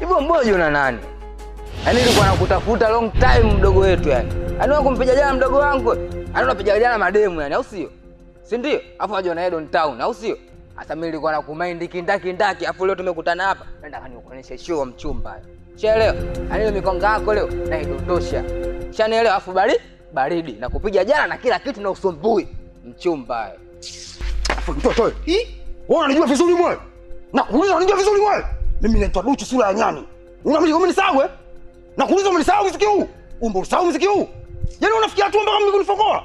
Hivyo mbojo na nani? Yaani nilikuwa nakutafuta long time mdogo wetu yani. Yaani wewe kumpiga jana mdogo wangu. Yaani unapiga jana mademu yani, au sio? Si ndio? Afu unajua na Don Town, au sio? Sasa mimi nilikuwa nakumind kindaki afu leo tumekutana hapa. Nataka nikuoneshe show mchumba. Shaelewa? Yaani ile mikonga yako leo naidondosha. Shanielewa afu baridi na kupiga jana na kila kitu na usumbui. Mchumba. Afu mtoto wewe. Wewe unanijua vizuri mwe? Nakuuliza unanijua vizuri mwe? Mimi naitwa Duchu sura ya nyani. Umenisahau eh? Nakuuliza umenisahau muziki huu? Umeusahau muziki huu? Yaani unafikia tu mpaka mimi kunifokoa?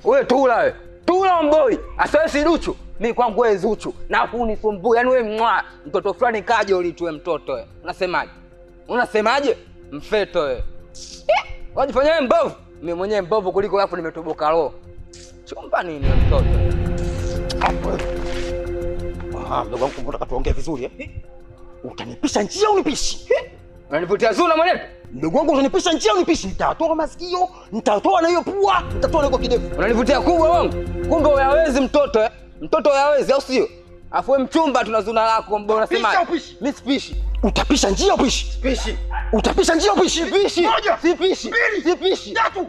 Wewe tula wewe. Tula mboi. Asa si Duchu. Mimi kwangu wewe Zuchu. Na kunisumbua. Yaani wewe mwa mtoto fulani kaje ulitwe mtoto wewe. Unasemaje? Unasemaje? Mfeto wewe. Wajifanya wewe mbovu. Mimi mwenyewe mbovu kuliko hapo nimetoboka roho. Chumba nini mtoto? Hapo. Mdogo wangu mbona tuongee vizuri eh? Utanipisha njia unipishi. Unanivutia zuna mwanetu? Mdogo wangu utanipisha njia unipishi. Nitatoa masikio, nitatoa na hiyo pua, nitatoa na hiyo kidevu. Unanivutia kubwa wangu. Kumbe uyawezi mtoto eh? Mtoto uyawezi au sio? Afu mchumba tunazuna lako mbona unasemaje? Mimi sipishi. Utapisha njia upishi. Sipishi. Utapisha njia upishi. Sipishi. Moja. Sipishi. Mbili. Sipishi. Tatu.